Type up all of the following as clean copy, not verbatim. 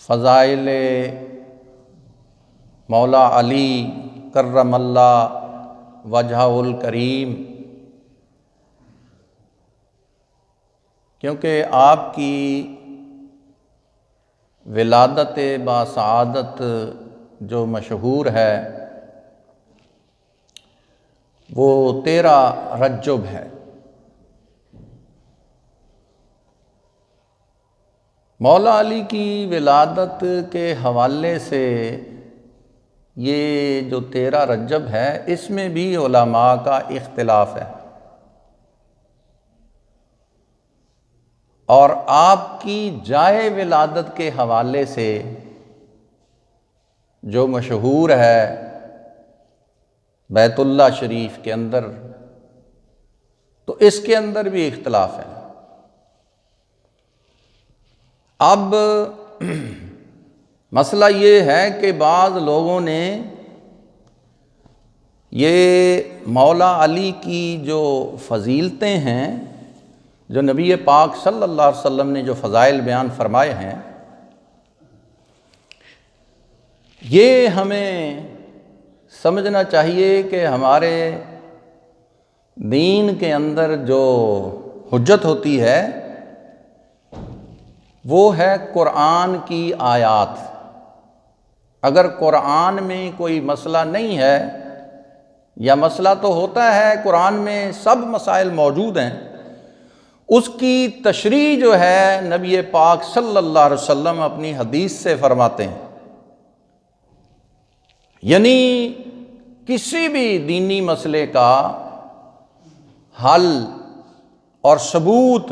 فضائل مولا علی کرم اللہ وجہہ الکریم، کیونکہ آپ کی ولادت باسعادت جو مشہور ہے وہ 13 رجب ہے۔ مولا علی کی ولادت کے حوالے سے یہ جو 13 رجب ہے اس میں بھی علماء کا اختلاف ہے، اور آپ کی جائے ولادت کے حوالے سے جو مشہور ہے بیت اللہ شریف کے اندر، تو اس کے اندر بھی اختلاف ہے۔ اب مسئلہ یہ ہے کہ بعض لوگوں نے یہ مولا علی کی جو فضیلتیں ہیں، جو نبی پاک صلی اللہ علیہ وسلم نے جو فضائل بیان فرمائے ہیں، یہ ہمیں سمجھنا چاہیے کہ ہمارے دین کے اندر جو حجت ہوتی ہے وہ ہے قرآن کی آیات۔ اگر قرآن میں کوئی مسئلہ نہیں ہے، یا مسئلہ تو ہوتا ہے قرآن میں سب مسائل موجود ہیں، اس کی تشریح جو ہے نبی پاک صلی اللہ علیہ وسلم اپنی حدیث سے فرماتے ہیں۔ یعنی کسی بھی دینی مسئلے کا حل اور ثبوت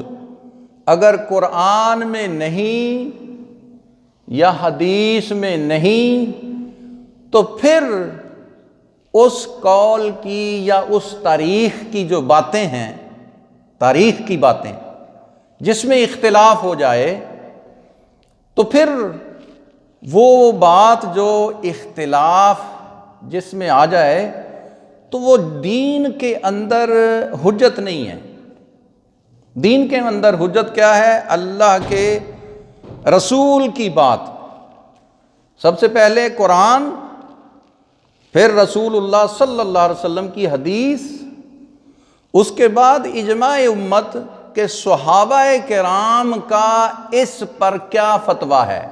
اگر قرآن میں نہیں یا حدیث میں نہیں، تو پھر اس قول کی یا اس تاریخ کی جو باتیں ہیں، تاریخ کی باتیں جس میں اختلاف ہو جائے، تو پھر وہ بات جو اختلاف جس میں آ جائے تو وہ دین کے اندر حجت نہیں ہے۔ دین کے اندر حجت کیا ہے؟ اللہ کے رسول کی بات، سب سے پہلے قرآن، پھر رسول اللہ صلی اللہ علیہ وسلم کی حدیث، اس کے بعد اجماع امت کہ صحابہ کرام کا اس پر کیا فتویٰ ہے،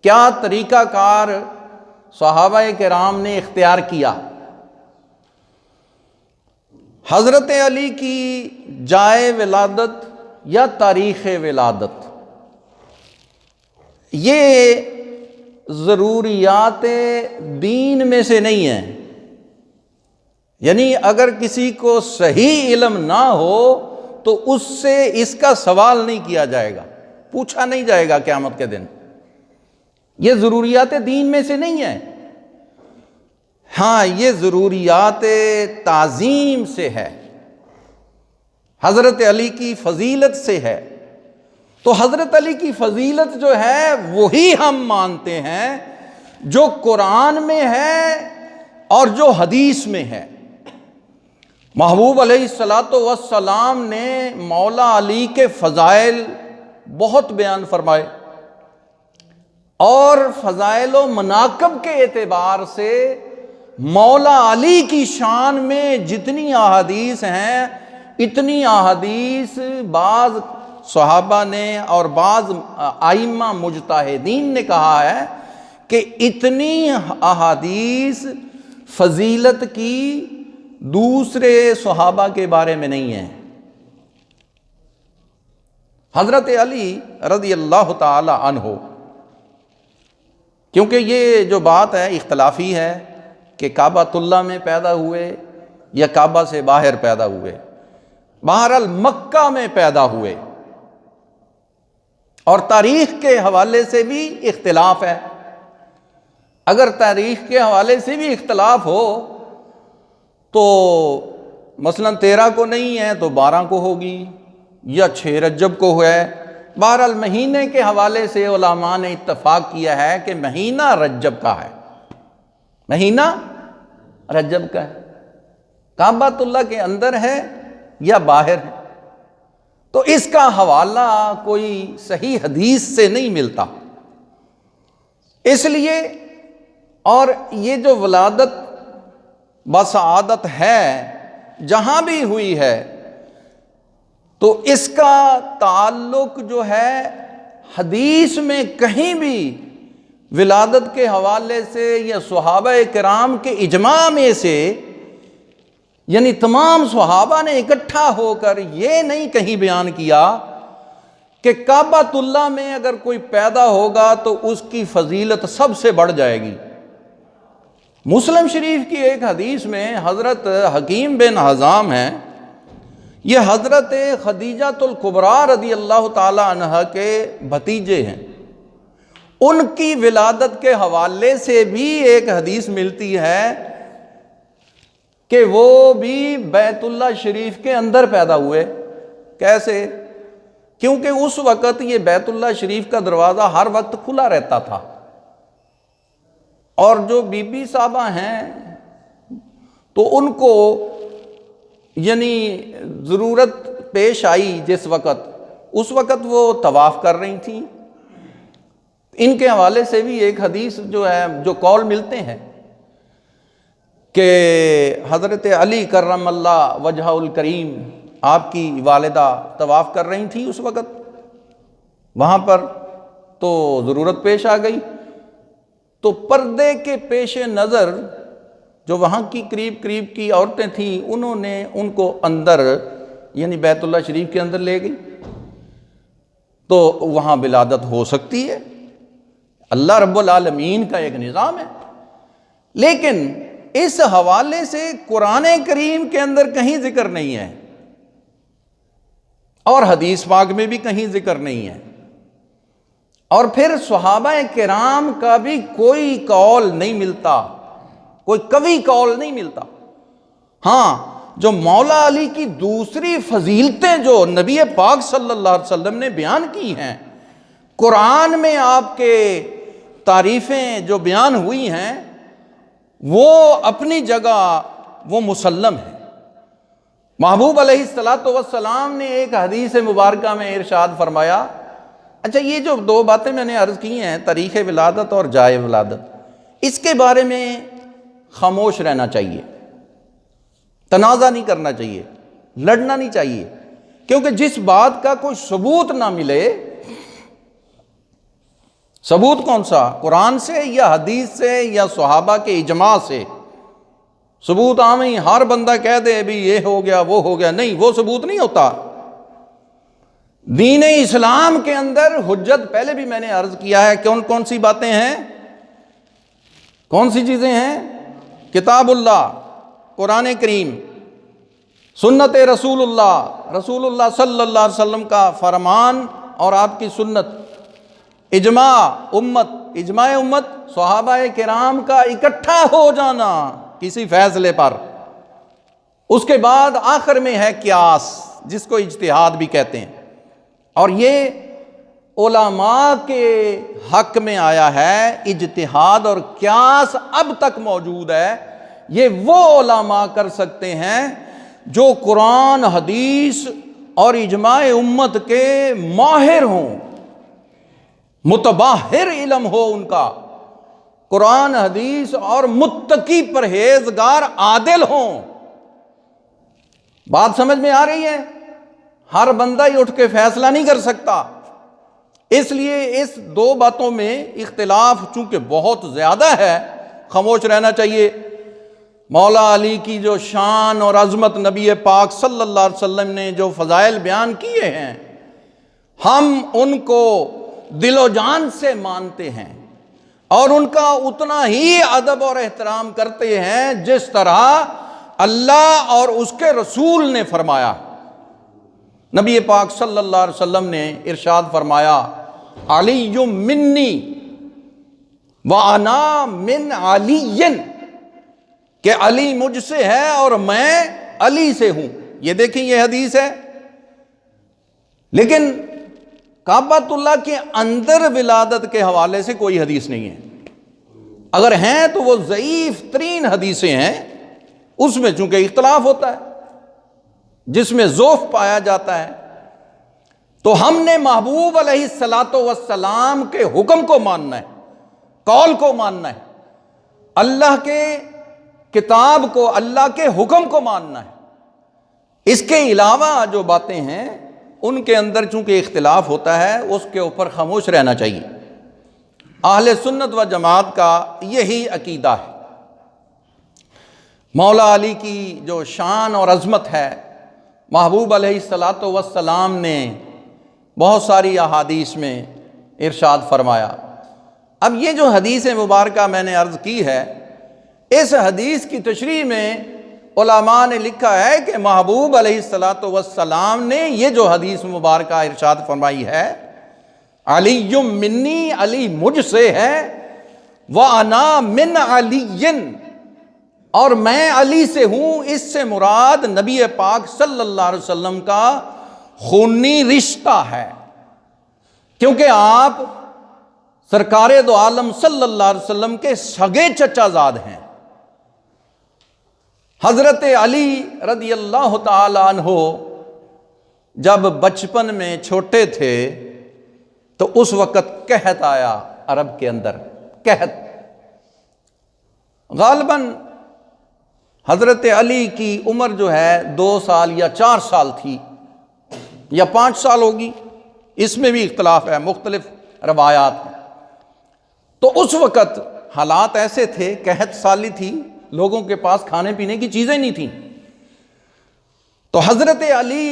کیا طریقہ کار صحابہ کرام نے اختیار کیا۔ حضرت علی کی جائے ولادت یا تاریخ ولادت، یہ ضروریات دین میں سے نہیں ہیں۔ یعنی اگر کسی کو صحیح علم نہ ہو تو اس سے اس کا سوال نہیں کیا جائے گا، پوچھا نہیں جائے گا قیامت کے دن۔ یہ ضروریات دین میں سے نہیں ہے، ہاں یہ ضروریات تعظیم سے ہے، حضرت علی کی فضیلت سے ہے۔ تو حضرت علی کی فضیلت جو ہے وہی ہم مانتے ہیں جو قرآن میں ہے اور جو حدیث میں ہے۔ محبوب علیہ السلام نے مولا علی کے فضائل بہت بیان فرمائے، اور فضائل و مناقب کے اعتبار سے مولا علی کی شان میں جتنی احادیث ہیں، اتنی احادیث بعض صحابہ نے اور بعض ائمہ مجتہدین نے کہا ہے کہ اتنی احادیث فضیلت کی دوسرے صحابہ کے بارے میں نہیں ہے۔ حضرت علی رضی اللہ تعالی عنہ، کیونکہ یہ جو بات ہے اختلافی ہے کہ کعبۃ اللہ میں پیدا ہوئے یا کعبہ سے باہر پیدا ہوئے، بہرحال مکہ میں پیدا ہوئے، اور تاریخ کے حوالے سے بھی اختلاف ہے۔ اگر تاریخ کے حوالے سے بھی اختلاف ہو تو مثلا 13 کو نہیں ہے تو 12 کو ہوگی، یا 6 رجب کو ہے۔ بہرحال مہینے کے حوالے سے علماء نے اتفاق کیا ہے کہ مہینہ رجب کا ہے، مہینہ رجب کا ہے، کعبۃ اللہ کے اندر ہے یا باہر ہے۔ تو اس کا حوالہ کوئی صحیح حدیث سے نہیں ملتا، اس لیے اور یہ جو ولادت بسعادت ہے جہاں بھی ہوئی ہے تو اس کا تعلق جو ہے حدیث میں کہیں بھی ولادت کے حوالے سے یا صحابہ کرام کے اجماع میں سے، یعنی تمام صحابہ نے اکٹھا ہو کر یہ نہیں کہیں بیان کیا کہ کعبۃ اللہ میں اگر کوئی پیدا ہوگا تو اس کی فضیلت سب سے بڑھ جائے گی۔ مسلم شریف کی ایک حدیث میں حضرت حکیم بن حزام ہیں، یہ حضرت خدیجۃ الکبریٰ رضی اللہ تعالی عنہ کے بھتیجے ہیں، ان کی ولادت کے حوالے سے بھی ایک حدیث ملتی ہے کہ وہ بھی بیت اللہ شریف کے اندر پیدا ہوئے۔ کیسے؟ کیونکہ اس وقت یہ بیت اللہ شریف کا دروازہ ہر وقت کھلا رہتا تھا، اور جو بی بی صاحبہ ہیں تو ان کو یعنی ضرورت پیش آئی جس وقت، اس وقت وہ طواف کر رہی تھیں۔ ان کے حوالے سے بھی ایک حدیث جو ہے، جو قول ملتے ہیں کہ حضرت علی کرم اللہ وجہ الکریم، آپ کی والدہ طواف کر رہی تھیں اس وقت وہاں پر، تو ضرورت پیش آ گئی، تو پردے کے پیش نظر جو وہاں کی قریب کی عورتیں تھیں انہوں نے ان کو اندر یعنی بیت اللہ شریف کے اندر لے گئی، تو وہاں ولادت ہو سکتی ہے، اللہ رب العالمین کا ایک نظام ہے۔ لیکن اس حوالے سے قرآن کریم کے اندر کہیں ذکر نہیں ہے اور حدیث پاک میں بھی کہیں ذکر نہیں ہے، اور پھر صحابہ کرام کا بھی کوئی قول نہیں ملتا، کوئی قوی قول نہیں ملتا۔ ہاں، جو مولا علی کی دوسری فضیلتیں جو نبی پاک صلی اللہ علیہ وسلم نے بیان کی ہیں، قرآن میں آپ کے تعریفیں جو بیان ہوئی ہیں، وہ اپنی جگہ وہ مسلم ہے۔ محبوب علیہ السلام نے ایک حدیث مبارکہ میں ارشاد فرمایا، اچھا یہ جو دو باتیں میں نے عرض کی ہیں، تاریخ ولادت اور جائے ولادت، اس کے بارے میں خاموش رہنا چاہیے، تنازع نہیں کرنا چاہیے، لڑنا نہیں چاہیے، کیونکہ جس بات کا کوئی ثبوت نہ ملے، ثبوت کون سا؟ قرآن سے یا حدیث سے یا صحابہ کے اجماع سے؟ ثبوت عام ہی ہر بندہ کہہ دے بھی یہ ہو گیا وہ ہو گیا، نہیں، وہ ثبوت نہیں ہوتا۔ دین اسلام کے اندر حجت پہلے بھی میں نے عرض کیا ہے کون سی باتیں ہیں، کون سی چیزیں ہیں؟ کتاب اللہ، قرآن کریم، سنت رسول اللہ صلی اللہ علیہ وسلم کا فرمان اور آپ کی سنت، اجماع امت، صحابہ کرام کا اکٹھا ہو جانا کسی فیصلے پر، اس کے بعد آخر میں ہے قیاس، جس کو اجتہاد بھی کہتے ہیں، اور یہ علماء کے حق میں آیا ہے۔ اجتہاد اور قیاس اب تک موجود ہے، یہ وہ علماء کر سکتے ہیں جو قرآن، حدیث اور اجماع امت کے ماہر ہوں، متباہر علم ہو ان کا، قرآن حدیث اور متقی پرہیزگار عادل ہوں۔ بات سمجھ میں آ رہی ہے؟ ہر بندہ ہی اٹھ کے فیصلہ نہیں کر سکتا، اس لیے اس دو باتوں میں اختلاف چونکہ بہت زیادہ ہے، خاموش رہنا چاہیے۔ مولا علی کی جو شان اور عظمت نبی پاک صلی اللہ علیہ وسلم نے جو فضائل بیان کیے ہیں، ہم ان کو دل و جان سے مانتے ہیں اور ان کا اتنا ہی ادب اور احترام کرتے ہیں جس طرح اللہ اور اس کے رسول نے فرمایا۔ نبی پاک صلی اللہ علیہ وسلم نے ارشاد فرمایا، علی منی وانا من علی، کہ علی مجھ سے ہے اور میں علی سے ہوں۔ یہ دیکھیں، یہ حدیث ہے، لیکن کعبۃ اللہ کے اندر ولادت کے حوالے سے کوئی حدیث نہیں ہے، اگر ہیں تو وہ ضعیف ترین حدیثیں ہیں، اس میں چونکہ اختلاف ہوتا ہے، جس میں ضعف پایا جاتا ہے، تو ہم نے محبوب علیہ الصلوۃ والسلام کے حکم کو ماننا ہے، قول کو ماننا ہے، اللہ کے کتاب کو، اللہ کے حکم کو ماننا ہے۔ اس کے علاوہ جو باتیں ہیں ان کے اندر چونکہ اختلاف ہوتا ہے اس کے اوپر خاموش رہنا چاہیے۔ اہل سنت و جماعت کا یہی عقیدہ ہے۔ مولا علی کی جو شان اور عظمت ہے، محبوب علیہ الصلاۃ والسلام نے بہت ساری احادیث میں ارشاد فرمایا۔ اب یہ جو حدیث مبارکہ میں نے عرض کی ہے، اس حدیث کی تشریح میں علماء نے لکھا ہے کہ محبوب علیہ الصلاۃ والسلام نے یہ جو حدیث مبارکہ ارشاد فرمائی ہے، علی منی، علی مجھ سے ہے، وَأَنَا مِنْ عَلِيٍّ، اور میں علی سے ہوں، اس سے مراد نبی پاک صلی اللہ علیہ وسلم کا خونی رشتہ ہے، کیونکہ آپ سرکار دو عالم صلی اللہ علیہ وسلم کے سگے چچا زاد ہیں۔ حضرت علی رضی اللہ تعالی عنہ جب بچپن میں چھوٹے تھے تو اس وقت قحط آیا عرب کے اندر، قحط۔ غالباً حضرت علی کی عمر جو ہے 2 سال یا 4 سال تھی یا 5 سال ہوگی، اس میں بھی اختلاف ہے، مختلف روایات ہیں۔ تو اس وقت حالات ایسے تھے، قحط سالی تھی، لوگوں کے پاس کھانے پینے کی چیزیں نہیں تھیں۔ تو حضرت علی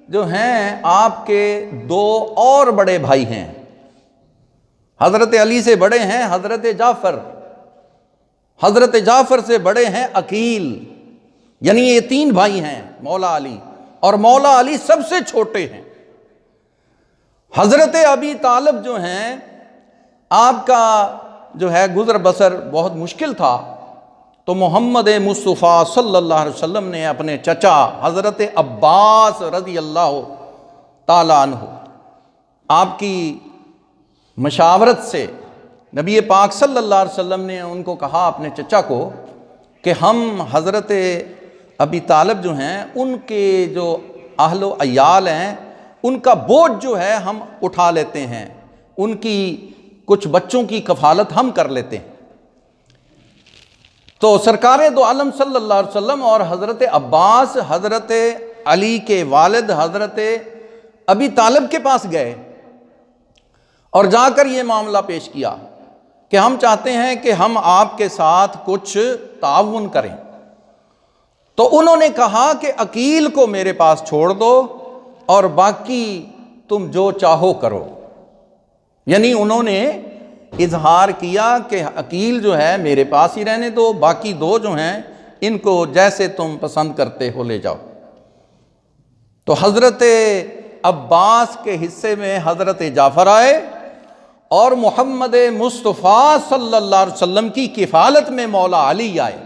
جو ہیں آپ کے 2 اور بڑے بھائی ہیں، حضرت علی سے بڑے ہیں حضرت جعفر، حضرت جعفر سے بڑے ہیں عقیل، یعنی یہ 3 بھائی ہیں مولا علی، اور مولا علی سب سے چھوٹے ہیں۔ حضرت ابی طالب جو ہیں، آپ کا جو ہے گزر بسر بہت مشکل تھا، تو محمد مصطفیٰ صلی اللہ علیہ وسلم نے اپنے چچا حضرت عباس رضی اللہ تعالی عنہ، آپ کی مشاورت سے نبی پاک صلی اللہ علیہ وسلم نے ان کو کہا، اپنے چچا کو، کہ ہم حضرت ابی طالب جو ہیں ان کے جو اہل و عیال ہیں ان کا بوجھ جو ہے ہم اٹھا لیتے ہیں، ان کی کچھ بچوں کی کفالت ہم کر لیتے ہیں۔ تو سرکار دو عالم صلی اللہ علیہ وسلم اور حضرت عباس حضرت علی کے والد حضرت ابی طالب کے پاس گئے اور جا کر یہ معاملہ پیش کیا کہ ہم چاہتے ہیں کہ ہم آپ کے ساتھ کچھ تعاون کریں۔ تو انہوں نے کہا کہ عقیل کو میرے پاس چھوڑ دو اور باقی تم جو چاہو کرو، یعنی انہوں نے اظہار کیا کہ عقیل جو ہے میرے پاس ہی رہنے دو، باقی 2 جو ہیں ان کو جیسے تم پسند کرتے ہو لے جاؤ۔ تو حضرت عباس کے حصے میں حضرت جعفر آئے اور محمد مصطفیٰ صلی اللہ علیہ وسلم کی کفالت میں مولا علی آئے۔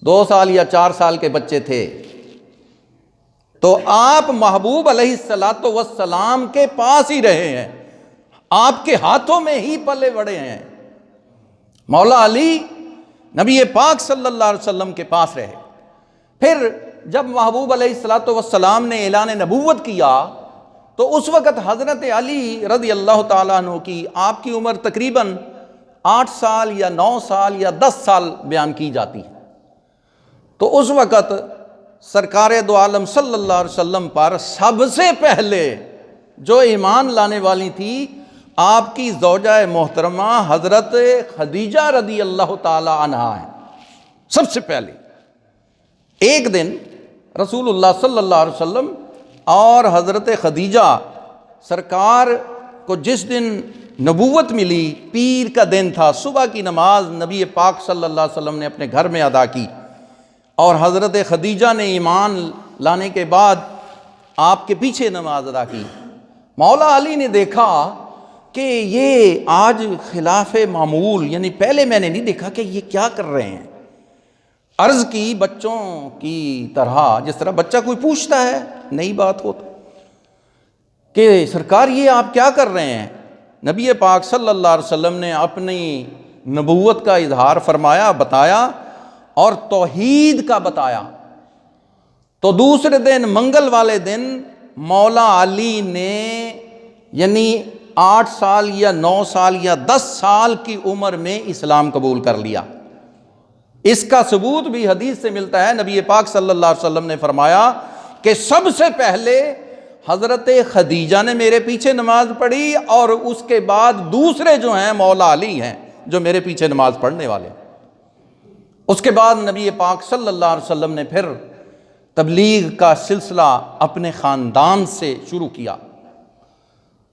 2 سال یا 4 سال کے بچے تھے، تو آپ محبوب علیہ الصلاۃ والسلام کے پاس ہی رہے ہیں، آپ کے ہاتھوں میں ہی پلے بڑے ہیں۔ مولا علی نبی پاک صلی اللہ علیہ وسلم کے پاس رہے۔ پھر جب محبوب علیہ الصلاۃ والسلام نے اعلان نبوت کیا تو اس وقت حضرت علی رضی اللہ تعالیٰ عنہ کی، آپ کی عمر تقریباً 8 سال یا 9 سال یا 10 سال بیان کی جاتی ہے۔ تو اس وقت سرکار دو عالم صلی اللہ علیہ وسلم پر سب سے پہلے جو ایمان لانے والی تھی آپ کی زوجہ محترمہ حضرت خدیجہ رضی اللہ تعالی عنہا ہیں۔ سب سے پہلے ایک دن رسول اللہ صلی اللہ علیہ وسلم اور حضرت خدیجہ سرکار کو جس دن نبوت ملی، پیر کا دن تھا، صبح کی نماز نبی پاک صلی اللہ علیہ وسلم نے اپنے گھر میں ادا کی، اور حضرت خدیجہ نے ایمان لانے کے بعد آپ کے پیچھے نماز ادا کی۔ مولا علی نے دیکھا کہ یہ آج خلاف معمول، یعنی پہلے میں نے نہیں دیکھا کہ یہ کیا کر رہے ہیں۔ عرض کی بچوں کی طرح، جس طرح بچہ کوئی پوچھتا ہے، نئی بات ہو تو، کہ سرکار یہ آپ کیا کر رہے ہیں؟ نبی پاک صلی اللہ علیہ وسلم نے اپنی نبوت کا اظہار فرمایا، بتایا، اور توحید کا بتایا۔ تو دوسرے دن منگل والے دن مولا علی نے یعنی 8 سال یا 9 سال یا 10 سال کی عمر میں اسلام قبول کر لیا۔ اس کا ثبوت بھی حدیث سے ملتا ہے، نبی پاک صلی اللہ علیہ وسلم نے فرمایا کہ سب سے پہلے حضرت خدیجہ نے میرے پیچھے نماز پڑھی، اور اس کے بعد دوسرے جو ہیں مولا علی ہیں جو میرے پیچھے نماز پڑھنے والے۔ اس کے بعد نبی پاک صلی اللہ علیہ وسلم نے پھر تبلیغ کا سلسلہ اپنے خاندان سے شروع کیا۔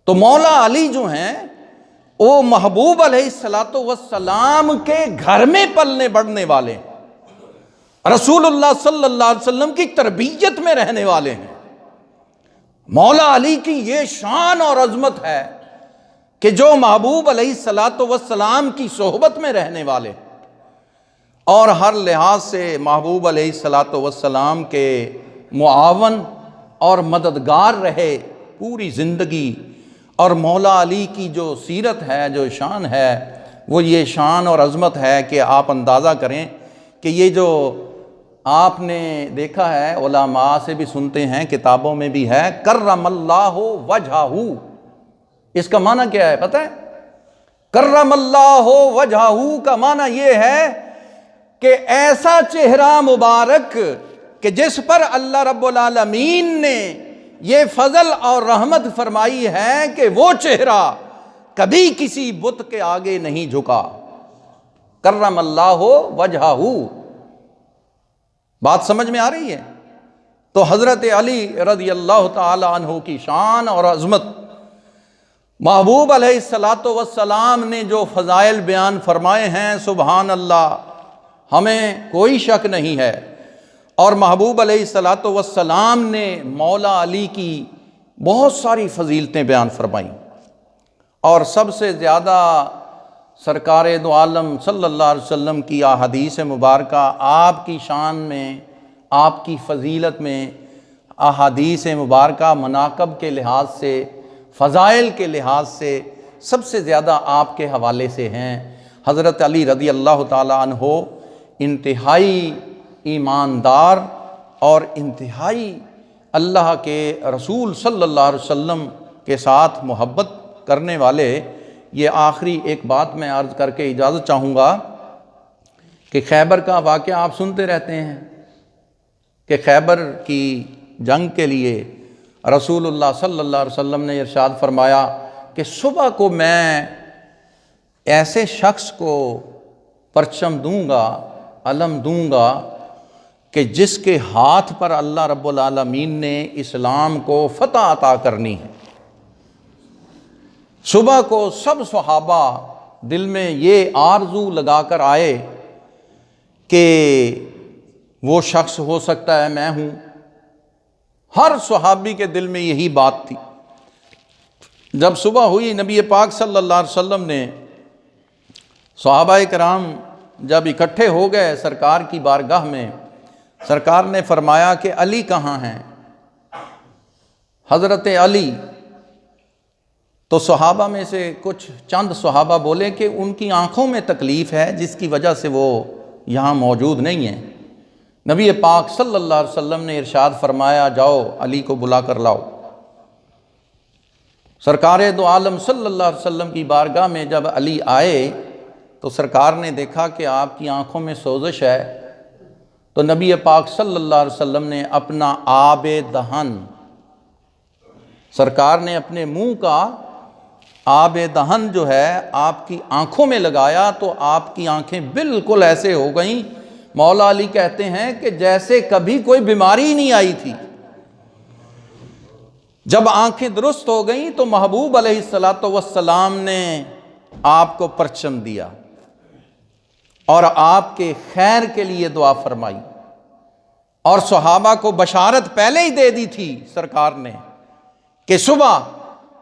تو مولا علی جو ہیں وہ محبوب علیہ السلام کے گھر میں پلنے بڑھنے والے ہیں، رسول اللہ صلی اللہ علیہ وسلم کی تربیت میں رہنے والے ہیں۔ مولا علی کی یہ شان اور عظمت ہے کہ جو محبوب علیہ السلام کی صحبت میں رہنے والے اور ہر لحاظ سے محبوب علیہ السلام کے معاون اور مددگار رہے پوری زندگی۔ اور مولا علی کی جو سیرت ہے، جو شان ہے، وہ یہ شان اور عظمت ہے کہ آپ اندازہ کریں کہ یہ جو آپ نے دیکھا ہے، علماء سے بھی سنتے ہیں، کتابوں میں بھی ہے، کرم اللہ وجہہ۔ اس کا معنی کیا ہے پتہ ہے؟ کرم اللہ وجہہ کا معنی یہ ہے کہ ایسا چہرہ مبارک کہ جس پر اللہ رب العالمین نے یہ فضل اور رحمت فرمائی ہے کہ وہ چہرہ کبھی کسی بت کے آگے نہیں جھکا۔ کرم اللہ وجہہ، بات سمجھ میں آ رہی ہے؟ تو حضرت علی رضی اللہ تعالی عنہ کی شان اور عظمت، محبوب علیہ السلام نے جو فضائل بیان فرمائے ہیں، سبحان اللہ، ہمیں کوئی شک نہیں ہے۔ اور محبوب علیہ السلام نے مولا علی کی بہت ساری فضیلتیں بیان فرمائیں، اور سب سے زیادہ سرکار دو عالم صلی اللہ علیہ وسلم کی احادیث مبارکہ آپ کی شان میں، آپ کی فضیلت میں، احادیث مبارکہ مناقب کے لحاظ سے، فضائل کے لحاظ سے سب سے زیادہ آپ کے حوالے سے ہیں۔ حضرت علی رضی اللہ تعالی عنہ انتہائی ایماندار اور انتہائی اللہ کے رسول صلی اللہ علیہ وسلم کے ساتھ محبت کرنے والے۔ یہ آخری ایک بات میں عرض کر کے اجازت چاہوں گا کہ خیبر کا واقعہ آپ سنتے رہتے ہیں کہ خیبر کی جنگ کے لیے رسول اللہ صلی اللہ علیہ وسلم نے ارشاد فرمایا کہ صبح کو میں ایسے شخص کو پرچم دوں گا، علم دوں گا کہ جس کے ہاتھ پر اللہ رب العالمین نے اسلام کو فتح عطا کرنی ہے۔ صبح کو سب صحابہ دل میں یہ آرزو لگا کر آئے کہ وہ شخص ہو سکتا ہے میں ہوں۔ ہر صحابی کے دل میں یہی بات تھی۔ جب صبح ہوئی، نبی پاک صلی اللہ علیہ وسلم نے صحابہ کرام جب اکٹھے ہو گئے سرکار کی بارگاہ میں، سرکار نے فرمایا کہ علی کہاں ہیں؟ حضرت علی۔ تو صحابہ میں سے کچھ چند صحابہ بولے کہ ان کی آنکھوں میں تکلیف ہے جس کی وجہ سے وہ یہاں موجود نہیں ہیں۔ نبی پاک صلی اللہ علیہ وسلم نے ارشاد فرمایا جاؤ علی کو بلا کر لاؤ۔ سرکار دو عالم صلی اللہ علیہ وسلم کی بارگاہ میں جب علی آئے تو سرکار نے دیکھا کہ آپ کی آنکھوں میں سوزش ہے، تو نبی پاک صلی اللہ علیہ وسلم نے اپنا آب دہن، سرکار نے اپنے منہ کا آب دہن جو ہے آپ کی آنکھوں میں لگایا تو آپ کی آنکھیں بالکل ایسے ہو گئیں، مولا علی کہتے ہیں کہ جیسے کبھی کوئی بیماری نہیں آئی تھی۔ جب آنکھیں درست ہو گئیں تو محبوب علیہ السلام نے آپ کو پرچم دیا اور آپ کے خیر کے لیے دعا فرمائی، اور صحابہ کو بشارت پہلے ہی دے دی تھی سرکار نے کہ صبح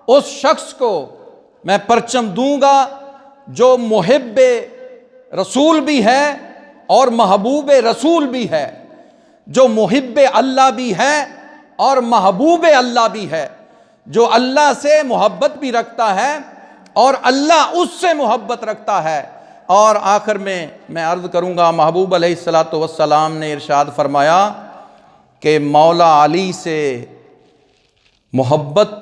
اس شخص کو میں پرچم دوں گا جو محب رسول بھی ہے اور محبوب رسول بھی ہے، جو محب اللہ بھی ہے اور محبوب اللہ بھی ہے، جو اللہ سے محبت بھی رکھتا ہے اور اللہ اس سے محبت رکھتا ہے۔ اور آخر میں عرض کروں گا، محبوب علیہ السلام نے ارشاد فرمایا کہ مولا علی سے محبت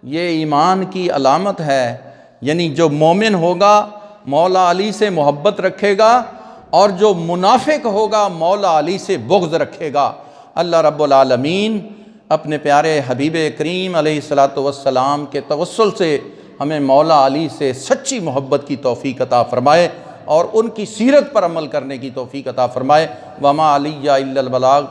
یہ ایمان کی علامت ہے، یعنی جو مومن ہوگا مولا علی سے محبت رکھے گا، اور جو منافق ہوگا مولا علی سے بغض رکھے گا۔ اللہ رب العالمین اپنے پیارے حبیب کریم علیہ السلام کے توسل سے ہمیں مولا علی سے سچی محبت کی توفیق عطا فرمائے اور ان کی سیرت پر عمل کرنے کی توفیق عطا فرمائے۔ وما علی الا البلاغ۔